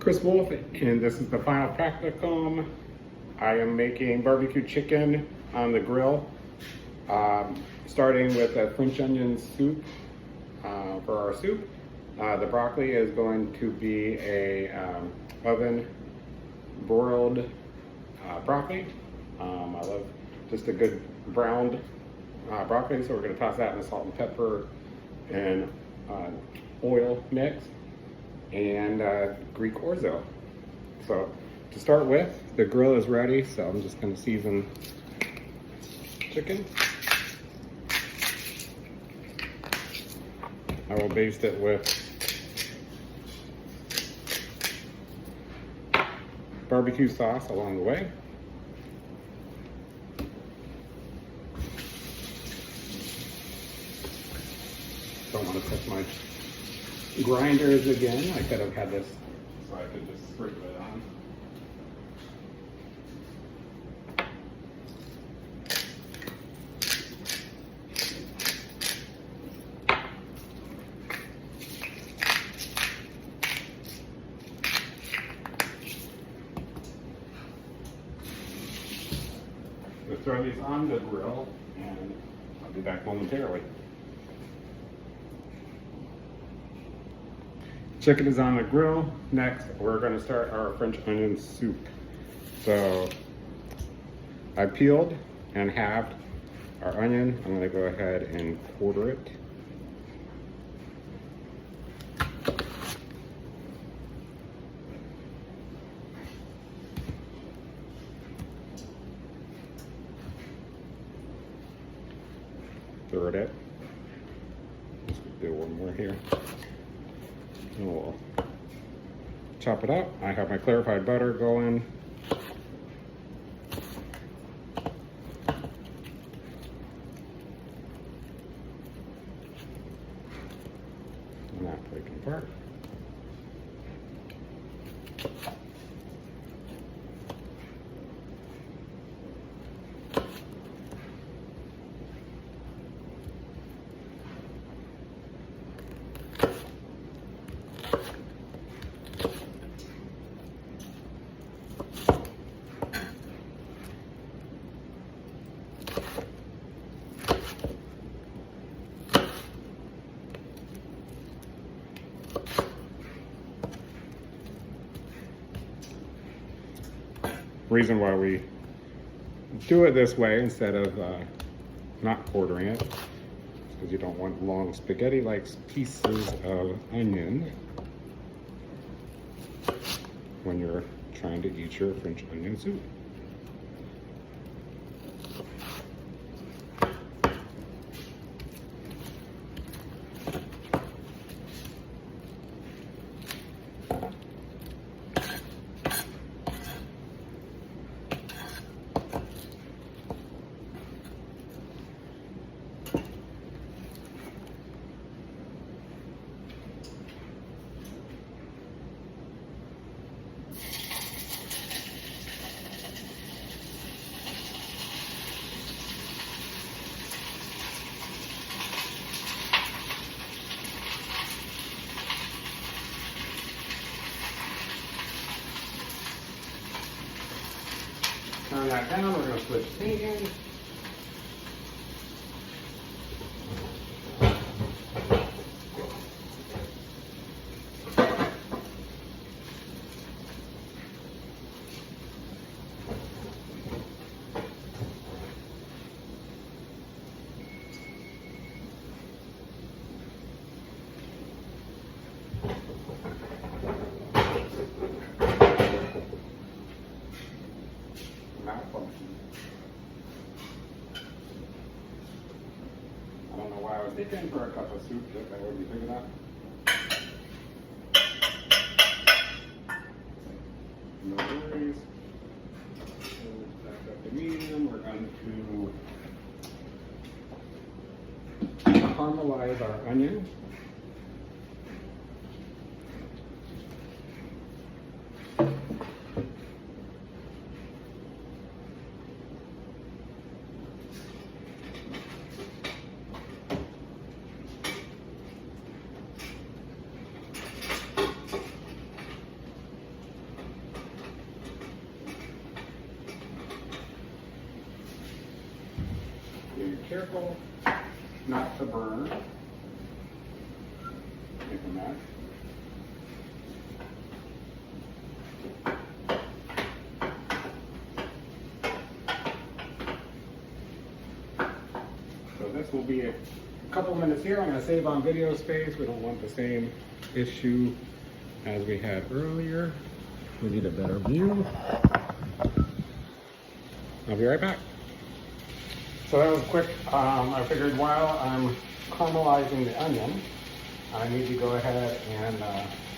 Chris Wolf, and this is the final practicum. I am making barbecue chicken on the grill, starting with a French onion soup for our soup. The broccoli is going to be a oven broiled broccoli. I love just a good browned broccoli, so we're going to toss that in the salt and pepper and oil mix and Greek orzo. So to start with, the grill is ready, so I'm just going to season chicken. I will baste it with barbecue sauce along the way. Don't want to touch my grinders again. I could have had this so I could just sprinkle it on. We'll throw these on the grill and I'll be back momentarily. Chicken is on the grill. Next, we're going to start our French onion soup. So I peeled and halved our onion. I'm going to go ahead and quarter it. Third it. Let's do one more here. And we'll chop it up. I have my clarified butter going. Not breaking apart. Reason why we do it this way instead of not quartering it is because you don't want long spaghetti-like pieces of onion when you're trying to eat your French onion soup. Turn that down, we're going to switch things. I don't know why I was thinking for a cup of soup that I wouldn't be big enough. No worries. Back up to medium. We're going to caramelize our onion. careful not to burn. Make a mess. So this will be a couple minutes here. I'm going to save on video space. We don't want the same issue as we had earlier. We need a better view. I'll be right back. So that was quick. I figured while I'm caramelizing the onion, I need to go ahead and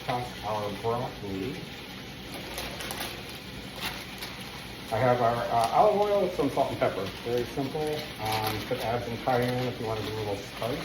toss our broccoli. I have our olive oil with some salt and pepper. Very simple. You could add some cayenne if you want to do a little spice.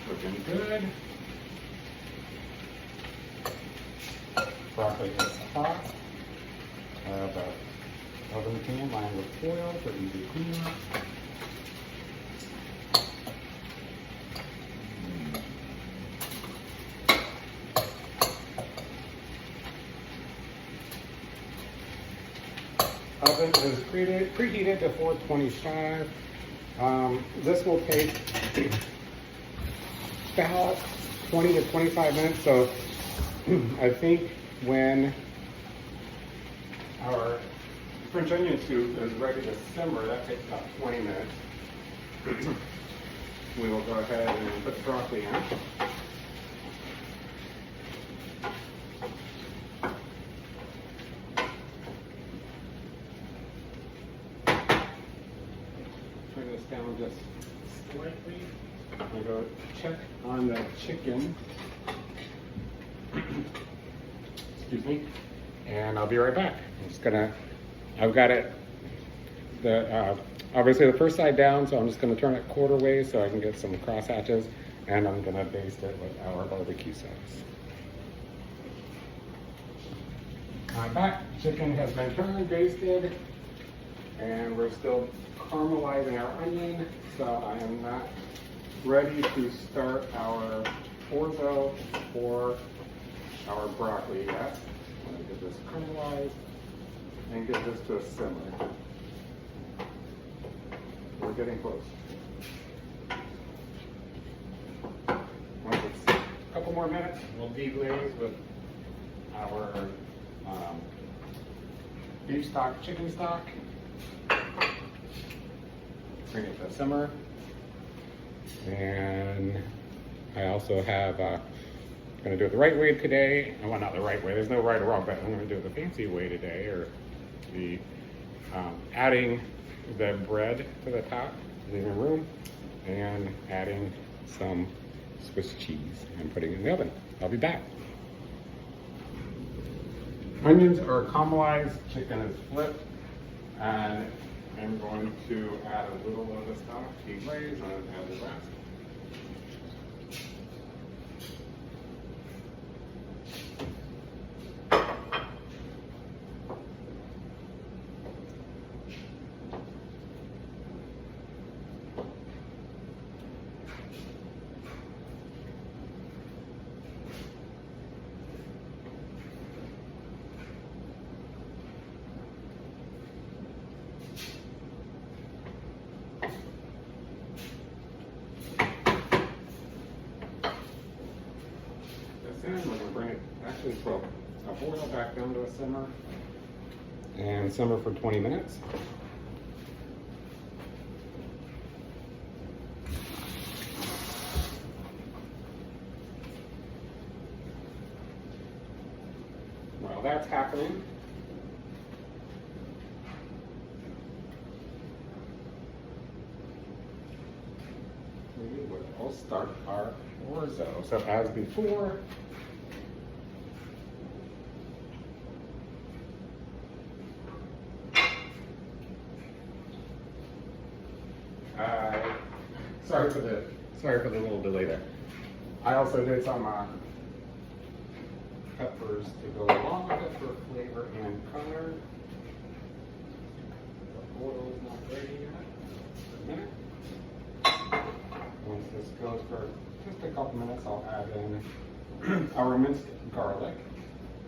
Looking good. Broccoli is hot. I have an oven pan lined with foil for easy cleanup. Oven is preheated to 425. This will take about 20 to 25 minutes. So I think when our French onion soup is ready to simmer, that takes about 20 minutes. We will go ahead and put the broccoli in. Turn this down just slightly. I'm going to go check on the chicken. Excuse me. And I'll be right back. I've got it, obviously the first side down, so I'm just going to turn it quarter way so I can get some cross hatches, and I'm going to baste it with our barbecue sauce. I'm back. Chicken has been turned, basted, and we're still caramelizing our onion, so I am not ready to start our orzo or our broccoli yet. I'm going to get this caramelized and get this to a simmer. We're getting close. Once it's a couple more minutes, we'll deglaze with our beef stock, chicken stock. Bring it to simmer. And I also have, I'm going to do it the right way today. Well, not the right way, there's no right or wrong, but I'm going to do it the fancy way today, or the adding the bread to the top, leaving room, and adding some Swiss cheese and putting it in the oven. I'll be back. Onions are caramelized, chicken is flipped, and I'm going to add a little of the stock, deglaze, and add the rest. We're going to bring it actually from a boil back down to a simmer and simmer for 20 minutes. While that's happening, we will start our orzo. So as before, Sorry for the little delay there. I also did some peppers to go along with it for flavor and color. The oil's not ready yet. Just a minute. Once this goes for just a couple minutes, I'll add in our minced garlic.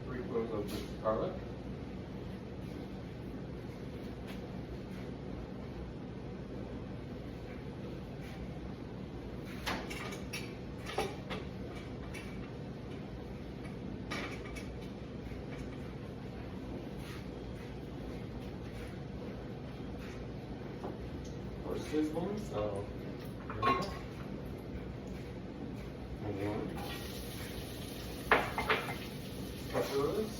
3 cloves of minced garlic. Sizzling, so here we go. And then peppers.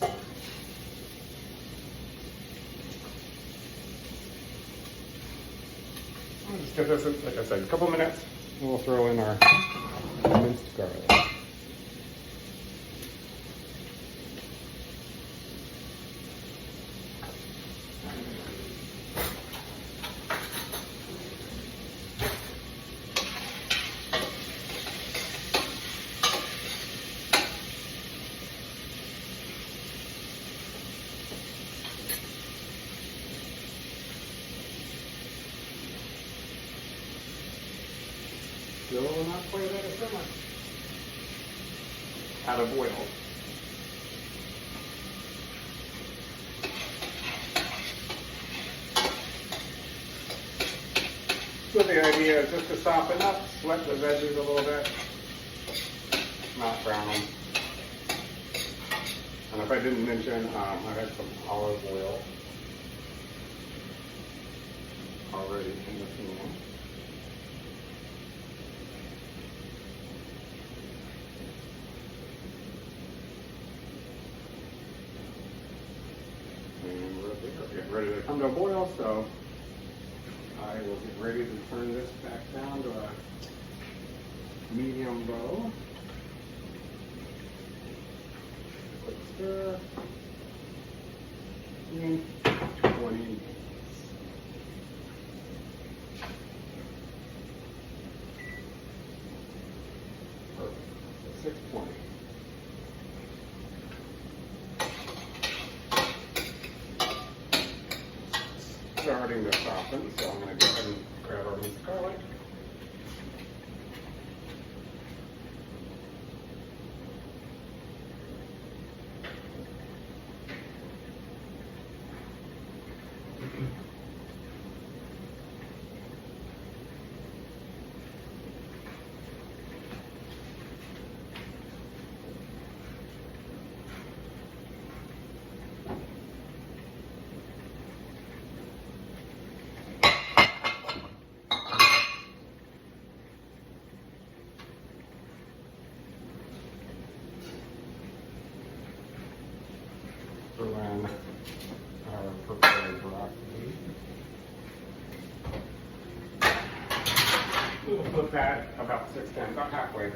I'll just give this, like I said, a couple minutes, and we'll throw in our minced garlic. Still not quite at a simmer. At a boil. So the idea is just to soften up, sweat the veggies a little bit, not brown them. And if I didn't mention, I had some olive oil already in the pan. And we're getting ready to come to a boil, so I will get ready to turn this back down to a medium low. Quick stir. And 20 minutes. Perfect. 620. Starting to soften, so I'm going to go ahead and grab our minced garlic. Throw in our prepared broccoli. We'll put that about 6/10, about halfway.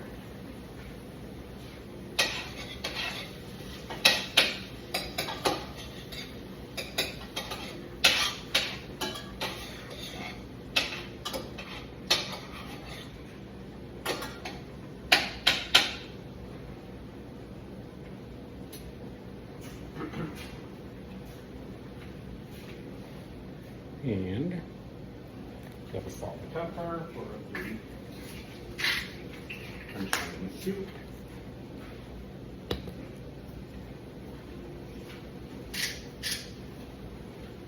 And get a salt and pepper for the French soup.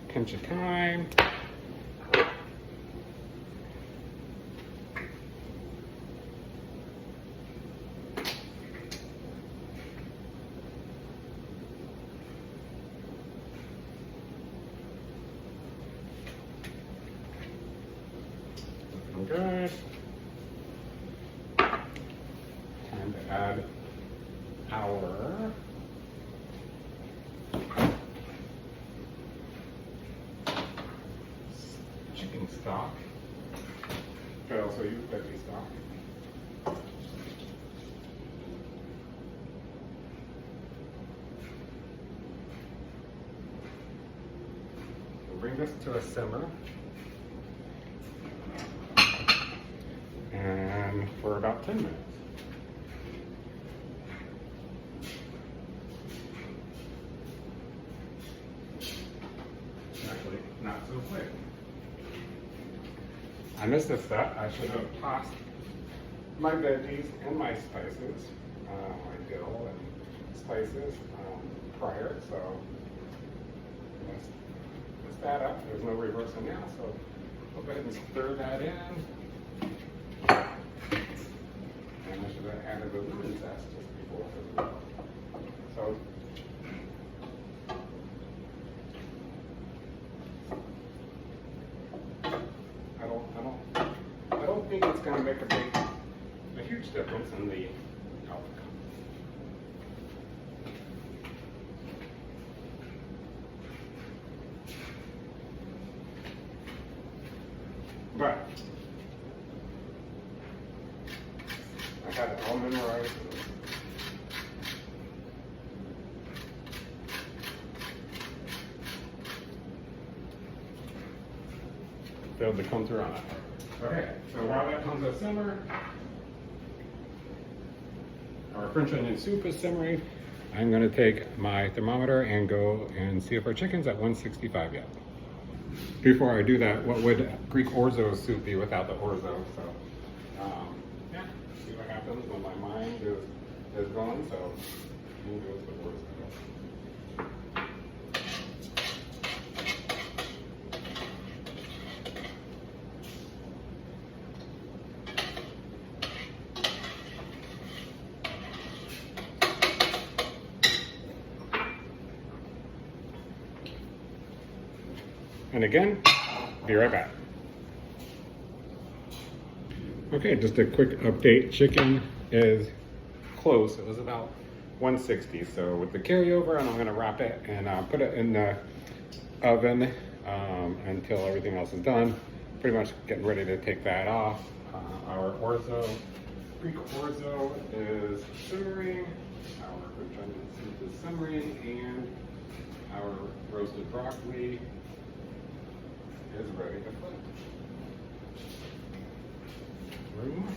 Pinch of thyme. Good. Time to add our chicken stock. Could also use veggie stock. We'll bring this to a simmer. oven for about 10 minutes. Actually, not so quick. I missed a step. I should have tossed my veggies and my spices, my dill and spices prior, so messed that up. There's no reversing now, so I'll go ahead and stir that in. And I should have added the lemon zest just before as well. So I don't think it's going to make a huge difference in the outcome. But I had it all memorized. Failed to come through on that. Okay, so while that comes to simmer, our French onion soup is simmering. I'm going to take my thermometer and go and see if our chicken's at 165 yet. Before I do that, what would Greek orzo soup be without the orzo? So, yeah, see what happens when my mind is going. So, we'll go with the orzo. And again, be right back. Okay, just a quick update. Chicken is close. It was about 160. So with the carryover, I'm gonna wrap it and put it in the oven until everything else is done. Pretty much getting ready to take that off. Our orzo, Greek orzo is simmering. Our French onion soup is simmering, and our roasted broccoli is ready to flip. Room.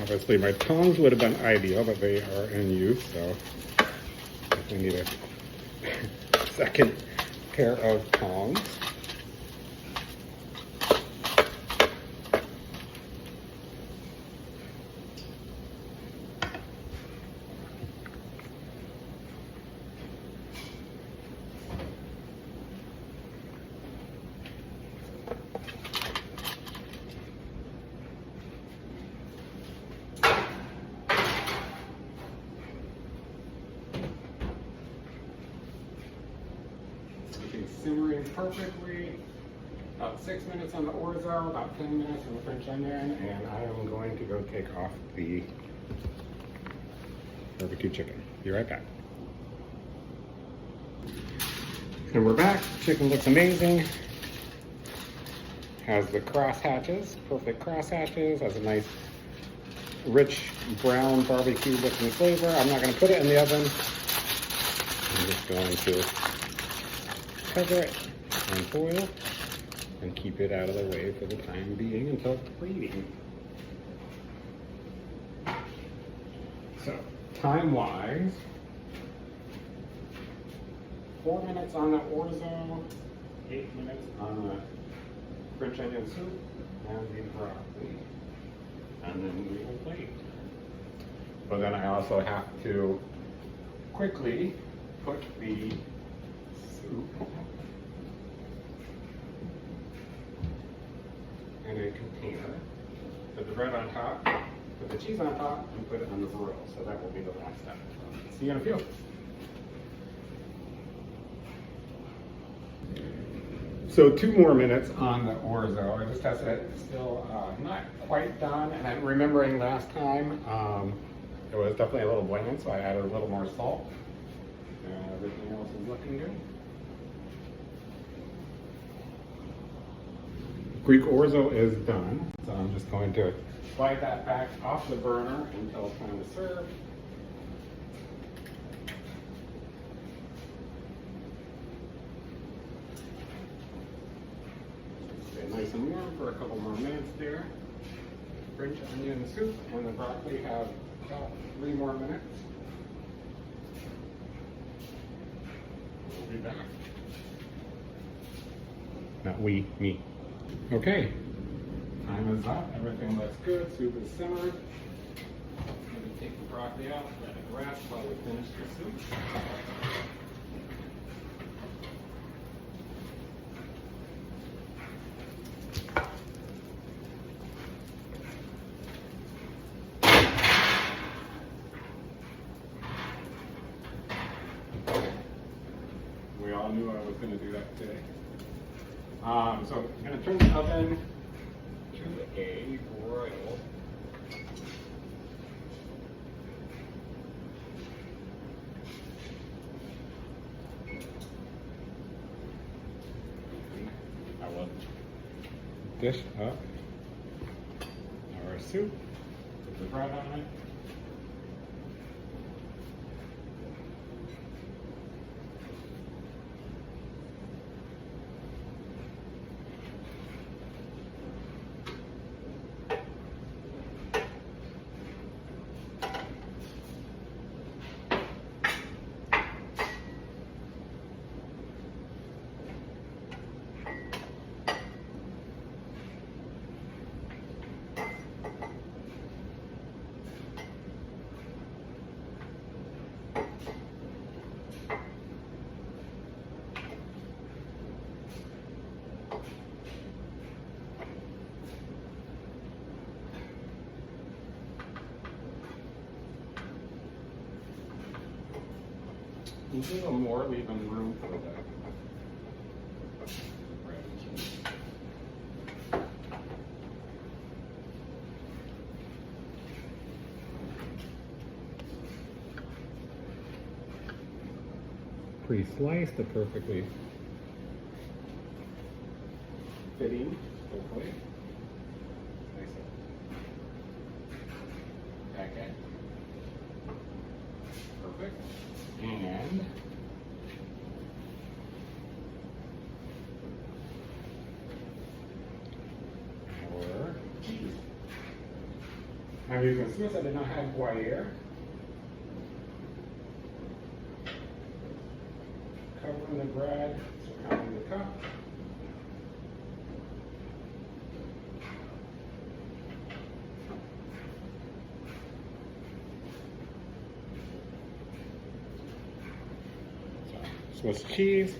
Obviously my tongs would have been ideal, but they are in use, so I need a second pair of tongs. Simmering perfectly. About 6 minutes on the orzo, about 10 minutes on the French onion, and I am going to go take off the barbecue chicken. Be right back. And we're back. Chicken looks amazing. Has the cross hatches, perfect cross hatches. Has a nice rich brown barbecue looking flavor. I'm not going to put it in the oven. I'm just going to cover it in foil and keep it out of the way for the time being until plating. So, time-wise, 4 minutes on the orzo, 8 minutes on the French onion soup and the broccoli, and then we will plate. but then I also have to quickly put the soup in a container, put the bread on top, put the cheese on top, and put it on the broil. So that will be the last step. See you in a few. So 2 more minutes on the orzo. I just tested it. Still not quite done. And I'm remembering last time it was definitely a little bland, so I added a little more salt. And everything else is looking good. Greek orzo is done, so I'm just going to slide that back off the burner until it's time to serve. Stay nice and warm for a couple more minutes there. French onion soup and the broccoli have about 3 more minutes. We'll be back. Not we, me. Okay, time is up. Everything looks good. Soup is simmered. I'm going to take the broccoli out, let it rest while we finish the soup. We all knew I was going to do that today. So I'm going to turn the oven to a broil. I will dish up our soup, put the bread on it. A little more, leaving room for the bread and cheese. Pre-sliced, the perfectly fitting, hopefully. Nice. Okay. Perfect. And our cheese. I'm using Swiss. I did not have Gruyere. Covering the bread, surrounding the cup. Swiss cheese,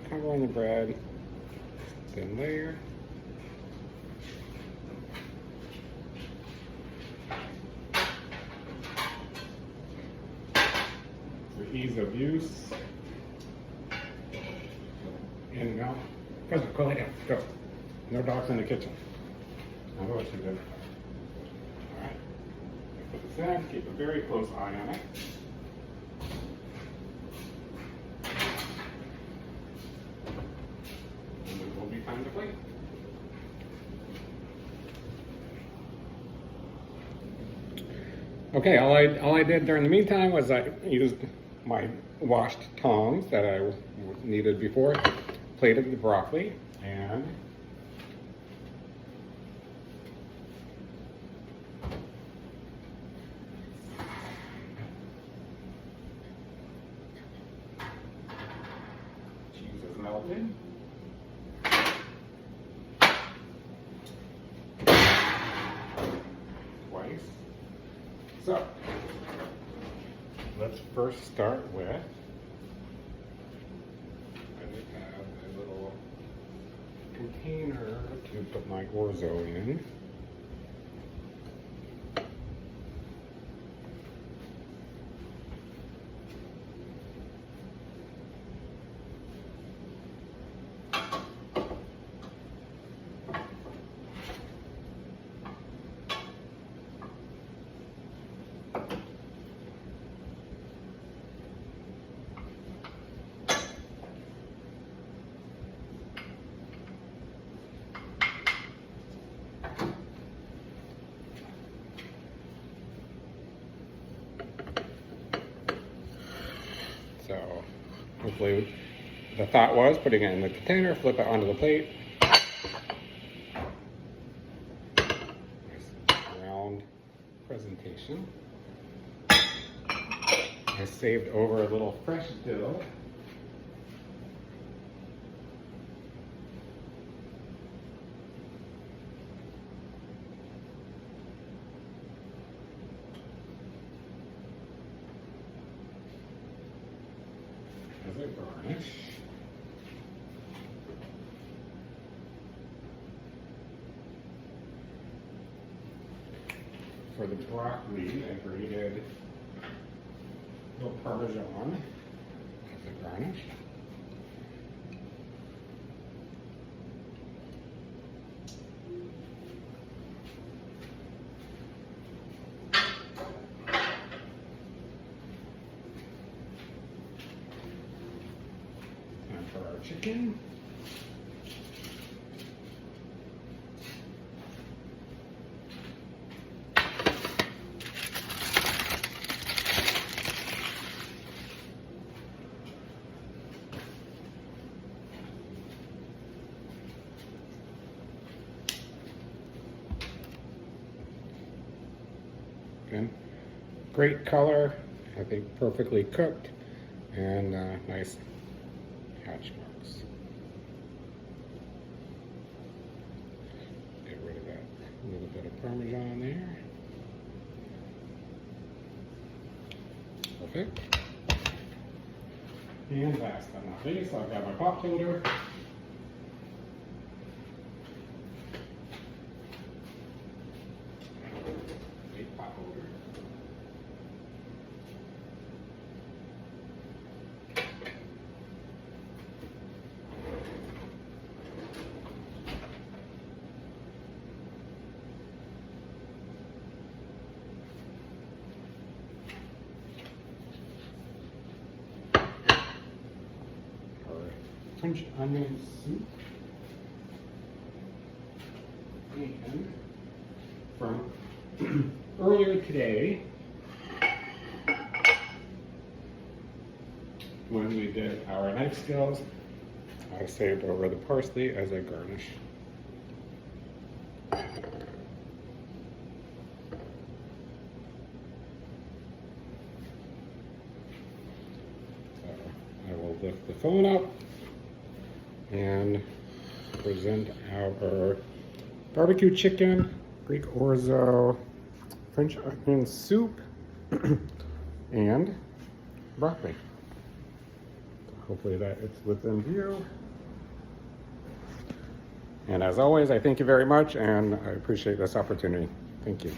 covering the bread, thin layer. For ease of use. In and out. Go lay down. Go. No dogs in the kitchen. I know what you did. Alright. Put this in. Keep a very close eye on it. And it will be time to plate. Okay, all I did during the meantime was I used my washed tongs that I needed before, plated the broccoli, and cheese is melted. Twice. So, let's first start with, I just have a little container to put my orzo in. So hopefully the thought was putting it in the container, flip it onto the plate. Nice round presentation. I saved over a little fresh dill. As a garnish. For the broccoli, I grated a little Parmesan as a garnish. And for our chicken. Again, great color, I think perfectly cooked, and nice hatch marks. Get rid of that little bit of Parmesan there. Perfect. And last but not least, I've got my pot holder. Pot holder. French onion soup. And from earlier today, when we did our knife skills, I saved over the parsley as a garnish. So I will lift the phone up and present our barbecue chicken, Greek orzo, French onion soup, and broccoli. Hopefully that it's within view. And as always, I thank you very much, and I appreciate this opportunity. Thank you.